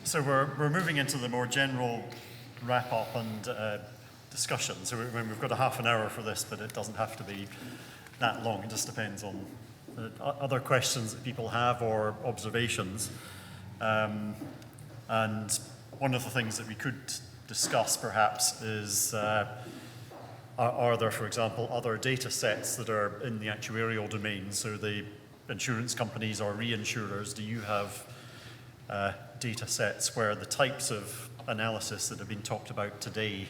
So we're moving into the more general wrap-up and discussion. So we've got a half an hour for this, but it doesn't have to be that long. It just depends on other questions that people have or observations. And one of the things that we could discuss perhaps is are there, for example, other data sets that are in the actuarial domain? So the insurance companies or reinsurers, do you have data sets where the types of analysis that have been talked about today,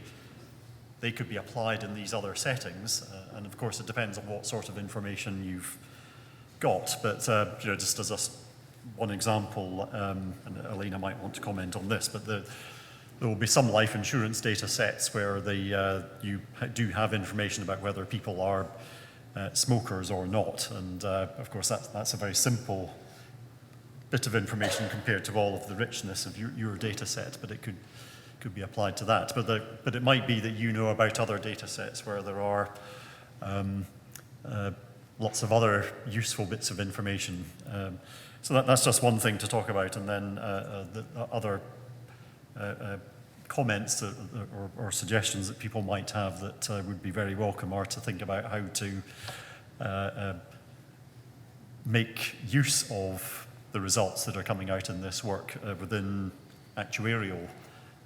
they could be applied in these other settings? And of course, it depends on what sort of information you've got. But just as one example, and Elena might want to comment on this, but there will be some life insurance data sets where you do have information about whether people are smokers or not. And of course, that's a very simple bit of information compared to all of the richness of your data set, but it could be applied to that. But it might be that you know about other data sets where there are lots of other useful bits of information. So that's just one thing to talk about, and then the other comments or suggestions that people might have that would be very welcome are to think about how to make use of the results that are coming out in this work within actuarial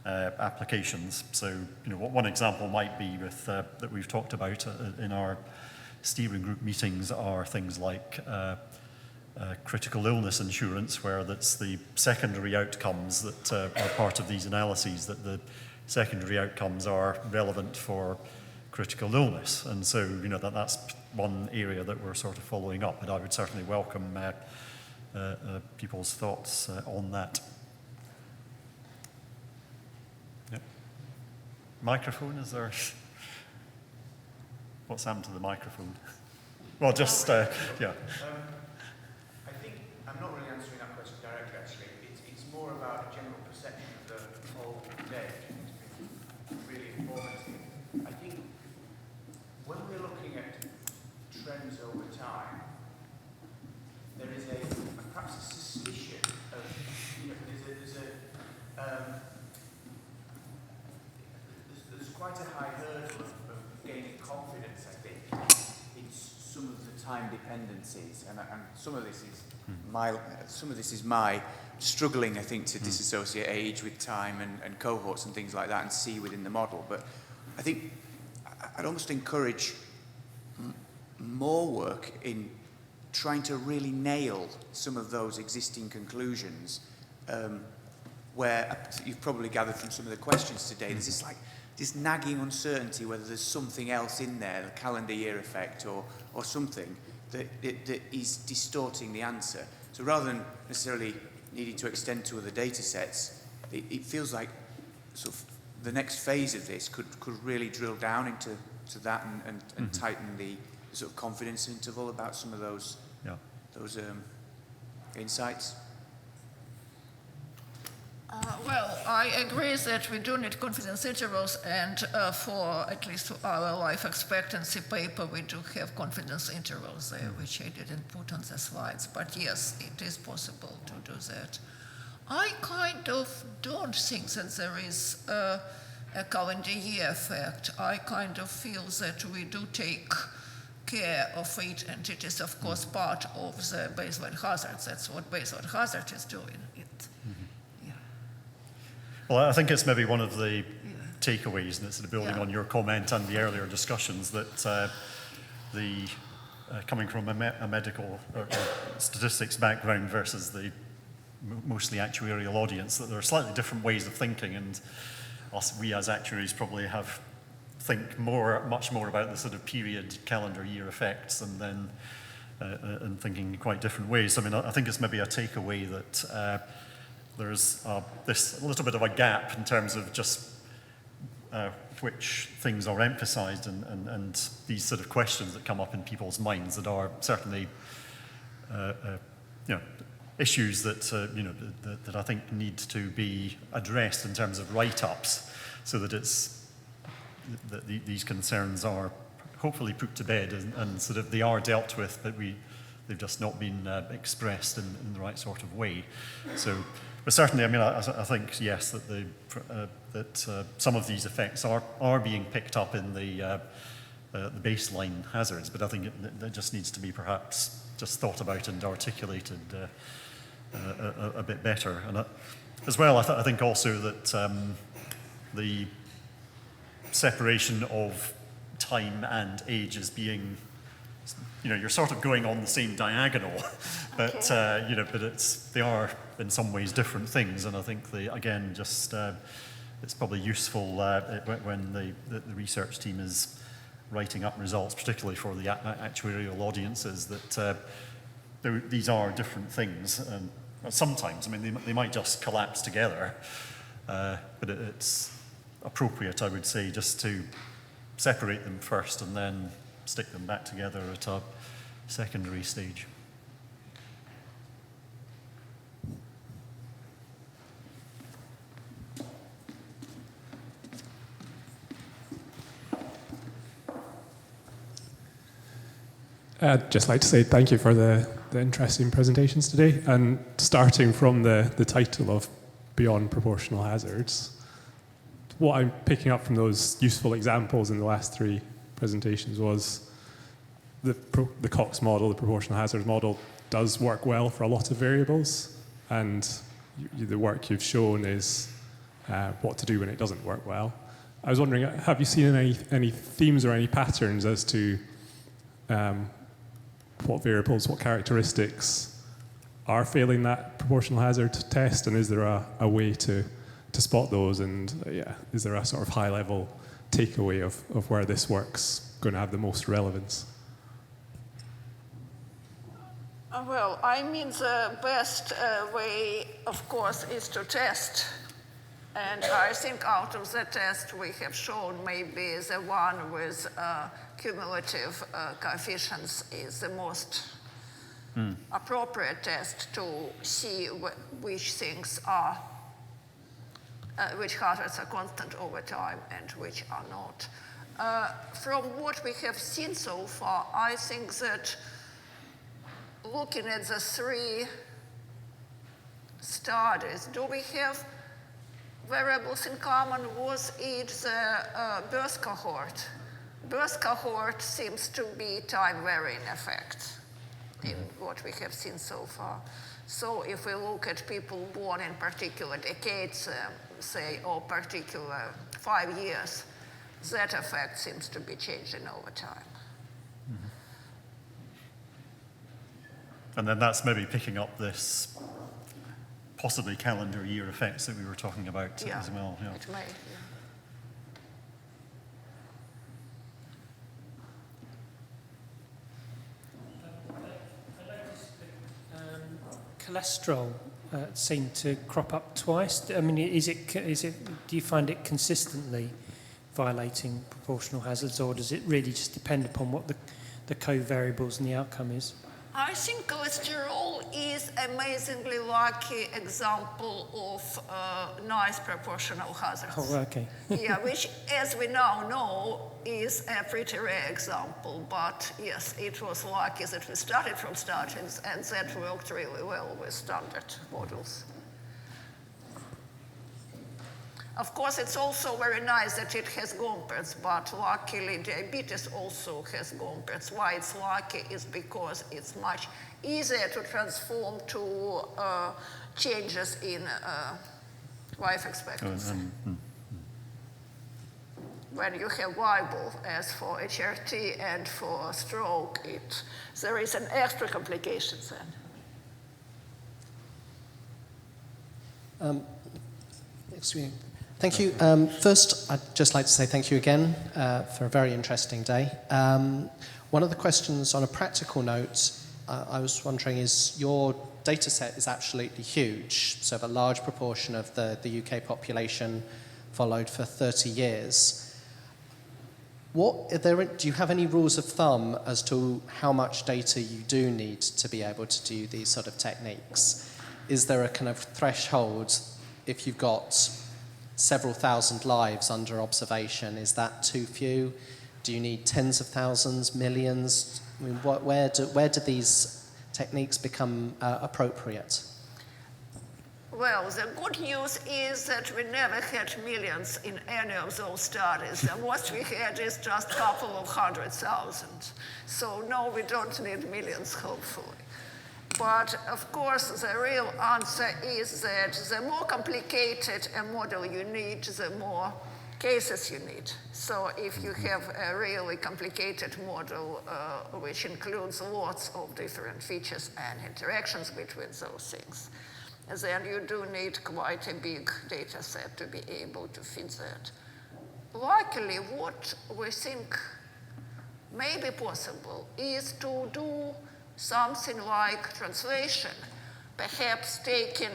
applications. So, one example might be with that we've talked about in our steering group meetings are things like critical illness insurance, where that's the secondary outcomes that are part of these analyses, that the secondary outcomes are relevant for critical illness. And so, that's one area that we're sort of following up, and I would certainly welcome people's thoughts on that. Yep. Microphone, is there? What's happened to the microphone? Well, just, yeah. I think I'm not really answering that question directly, actually. It's more about a general perception of the whole day. It's really informative. I think when we're looking at trends over time, there is perhaps a suspicion of, there's quite a high hurdle of gaining confidence, I think, in some of the time dependencies, and some of this is my struggling, I think, to disassociate age with time and cohorts and things like that, and see within the model. But I think I'd almost encourage more work in trying to really nail some of those existing conclusions, where you've probably gathered from some of the questions today, there's this nagging uncertainty whether there's something else in there, the calendar year effect or something that is distorting the answer. So rather than necessarily needing to extend to other data sets, it feels like sort of the next phase of this could really drill down into that and tighten the sort of confidence interval about some of those insights. Well, I agree that we do need confidence intervals, and for at least our life expectancy paper, we do have confidence intervals there, which I didn't put on the slides. But yes, it is possible to do that. I kind of don't think that there is a calendar year effect. I kind of feel that we do take care of it, and it is, of course, part of the baseline hazard. That's what baseline hazard is doing. Well, I think it's maybe one of the takeaways, and it's sort of building on your comment and the earlier discussions, that coming from a medical or statistics background versus the mostly actuarial audience, that there are slightly different ways of thinking, and we as actuaries probably think much more about the sort of period calendar year effects, and then and thinking in quite different ways. I mean, I think it's maybe a takeaway that there's this little bit of a gap in terms of just which things are emphasized and these sort of questions that come up in people's minds that are certainly issues that that I think need to be addressed in terms of write-ups, so that these concerns are hopefully put to bed and sort of they are dealt with, but they've just not been expressed in the right sort of way. So But certainly, I mean, I think, yes, that some of these effects are being picked up in the baseline hazards, but I think it just needs to be perhaps just thought about and articulated a bit better. And as well, I think also that the separation of time and age is being, you're sort of going on the same diagonal, but Okay. but they are in some ways different things, and I think it's probably useful when the research team is writing up results, particularly for the actuarial audiences, that these are different things, and sometimes, I mean, they might just collapse together, but it's appropriate, I would say, just to separate them first and then stick them back together at a secondary stage. I'd just like to say thank you for the interesting presentations today. And starting from the title of Beyond Proportional Hazards, what I'm picking up from those useful examples in the last three presentations was the Cox model, the proportional hazards model, does work well for a lot of variables. And the work you've shown is what to do when it doesn't work well. I was wondering, have you seen any themes or any patterns as to what variables, what characteristics are failing that proportional hazard test, and is there a way to spot those, and is there a sort of high-level takeaway of where this work's going to have the most relevance? Well, I mean, the best way, of course, is to test. And I think out of the test we have shown, maybe the one with cumulative coefficients is the most appropriate test to see which things are, which hazards are constant over time and which are not. From what we have seen so far, I think that looking at the three studies, do we have variables in common? Was it the birth cohort? Birth cohort seems to be time-varying effect in what we have seen so far. So if we look at people born in particular decades, say, or particular 5 years, that effect seems to be changing over time. And then that's maybe picking up this possibly calendar year effects that we were talking about as well. Yeah. It may, cholesterol seemed to crop up twice. I mean, do you find it consistently violating proportional hazards, or does it really just depend upon what the covariables and the outcome is? I think cholesterol is amazingly lucky example of nice proportional hazards. Oh, okay. Which, as we now know, is a pretty rare example. But yes, it was lucky that we started from statins, and that worked really well with standard models. Of course, it's also very nice that it has Gompertz, but luckily diabetes also has Gompertz. Why it's lucky is because it's much easier to transform to changes in life expectancy. When you have viable, as for HRT and for stroke, there is an extra complication then. Excuse me. Thank you. First, I'd just like to say thank you again for a very interesting day. One of the questions on a practical note, I was wondering is your data set is absolutely huge, so a large proportion of the UK population followed for 30 years. Do you have any rules of thumb as to how much data you do need to be able to do these sort of techniques? Is there a kind of threshold if you've got several thousand lives under observation? Is that too few? Do you need tens of thousands, millions? I mean, where do these techniques become appropriate? Well, the good news is that we never had millions in any of those studies. The most we had is just a couple of 100,000. So no, we don't need millions, hopefully. But of course, the real answer is that the more complicated a model you need, the more cases you need. So if you have a really complicated model which includes lots of different features and interactions between those things, then you do need quite a big data set to be able to fit that. Luckily, what we think may be possible is to do something like translation, perhaps taking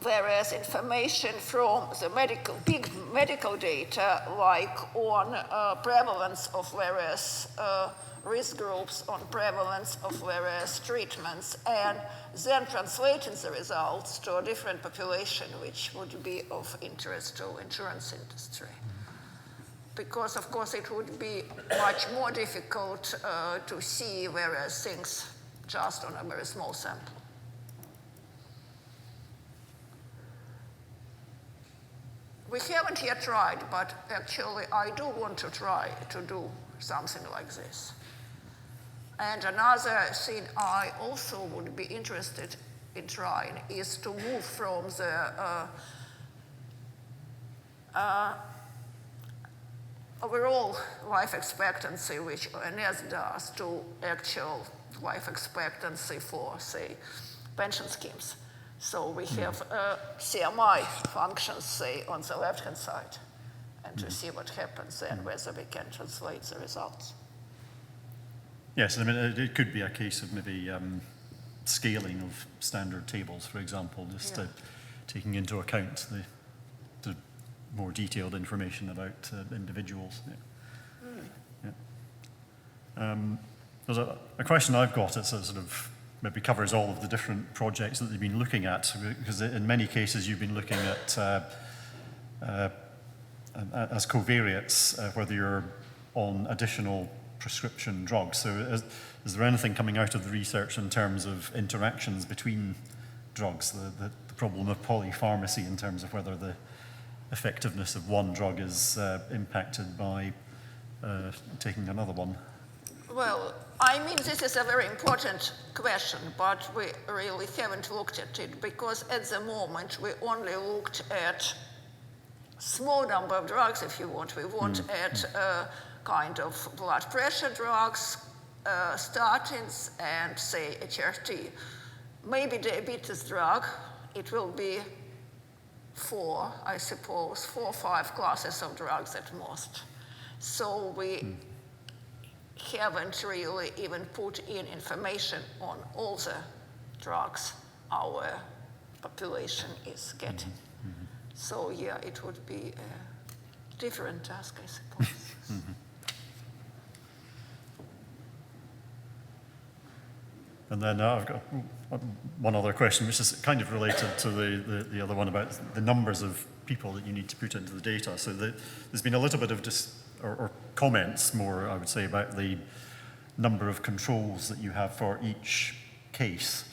various information from the big medical data, like on prevalence of various risk groups, on prevalence of various treatments, and then translating the results to a different population, which would be of interest to insurance industry. Because, of course, it would be much more difficult to see various things just on a very small sample. We haven't yet tried, but actually I do want to try to do something like this. And another thing I also would be interested in trying is to move from the overall life expectancy, which ONS does, to actual life expectancy for, say, pension schemes. So we have CMI functions, say, on the left-hand side, and to see what happens then, whether we can translate the results. Yes, I mean, it could be a case of maybe scaling of standard tables, for example, just taking into account the more detailed information about individuals. There's a question I've got. It's a sort of maybe covers all of the different projects that they've been looking at, because in many cases you've been looking at as covariates, whether you're on additional prescription drugs. So is there anything coming out of the research in terms of interactions between drugs, the problem of polypharmacy in terms of whether the effectiveness of one drug is impacted by taking another one? Well, I mean, this is a very important question, but we really haven't looked at it, because at the moment we only looked at small number of drugs, if you want. We want at kind of blood pressure drugs, statins, and say HRT. Maybe diabetes drug, it will be 4 or 5 classes of drugs at most. So we haven't really even put in information on all the drugs our population is getting. So yeah, it would be a different task, I suppose. And then I've got one other question, which is kind of related to the other one about the numbers of people that you need to put into the data. So there's been a little bit of or comments more, I would say, about the number of controls that you have for each case.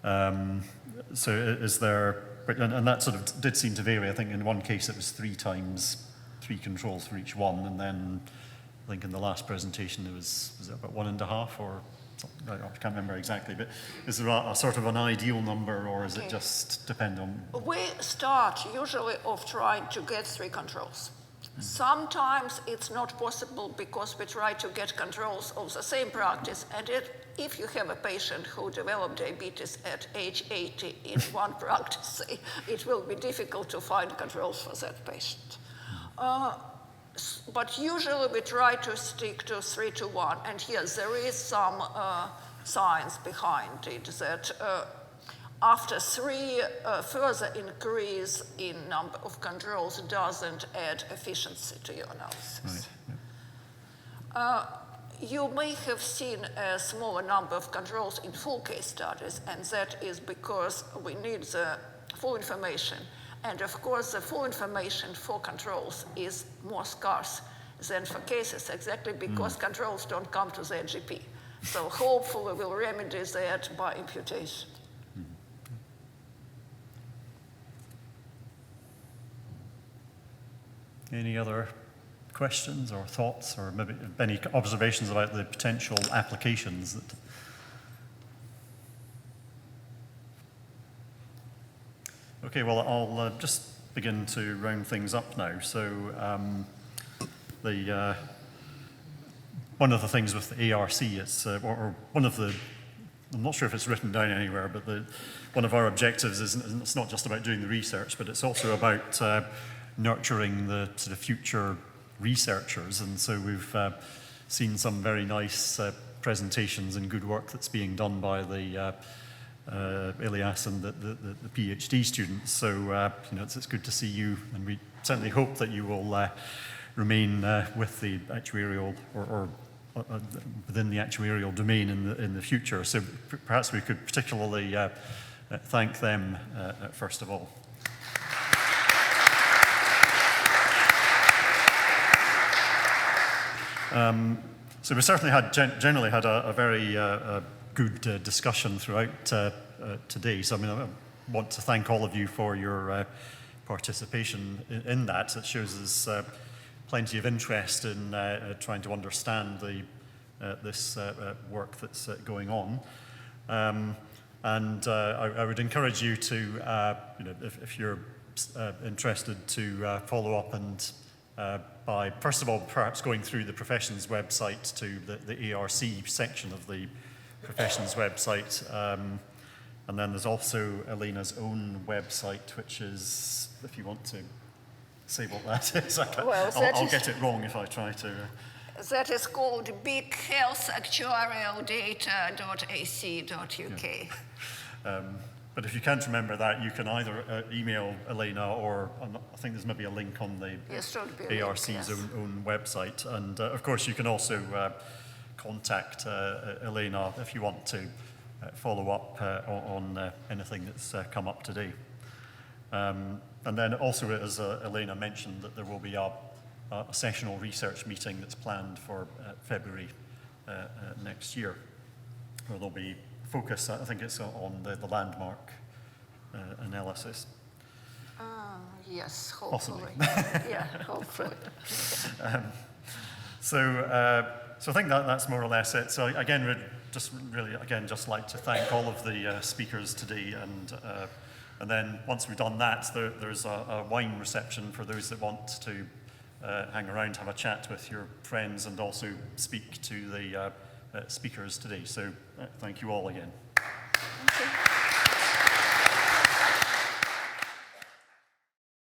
So is there, and that sort of did seem to vary. I think in one case it was 3 times 3 controls for each one, and then I think in the last presentation it was it about 1.5 or something? I can't remember exactly, but is there a sort of an ideal number, or is it just depend on? We start usually of trying to get 3 controls. Sometimes it's not possible because we try to get controls of the same practice, and if you have a patient who developed diabetes at age 80 in one practice, it will be difficult to find controls for that patient. But usually we try to stick to 3-to-1, and yes, there is some science behind it that after 3, further increase in number of controls doesn't add efficiency to your analysis. Right. You may have seen a smaller number of controls in full case studies, and that is because we need the full information. And of course, the full information for controls is more scarce than for cases, exactly because controls don't come to the GP. So hopefully we'll remedy that by imputation. Any other questions or thoughts, or maybe any observations about the potential applications that... Okay, well, I'll just begin to round things up now. So one of the things with the ARC is, or one of the, I'm not sure if it's written down anywhere, but one of our objectives is it's not just about doing the research, but it's also about nurturing the sort of future researchers. And so we've seen some very nice presentations and good work that's being done by the Elias and the PhD students. So you know, it's good to see you, and we certainly hope that you will remain with the actuarial or within the actuarial domain in the future. So perhaps we could particularly thank them first of all. So we certainly had generally had a very good discussion throughout today. So I mean, I want to thank all of you for your participation in that. It shows us plenty of interest in trying to understand this work that's going on. And I would encourage you to, you know, if you're interested, to follow up and by, first of all, perhaps going through the Professions website to the ARC section of the Professions website. And then there's also Elena's own website, which is, if you want to say what that is, I'll get it wrong if I try to. That is called bighealthactuarialdata.ac.uk. But if you can't remember that, you can either email Elena, or I think there's maybe a link on the ARC's own website. And of course, you can also contact Elena if you want to follow up on anything that's come up today. And then also, as Elena mentioned, that there will be a sessional research meeting that's planned for February next year, where there'll be focus, I think it's on the landmark analysis. Yes, hopefully. Yeah, hopefully. So I think that's more or less it. So again, we'd just like to thank all of the speakers today, and then once we've done that, there's a wine reception for those that want to hang around, have a chat with your friends, and also speak to the speakers today. So thank you all again. Thank you.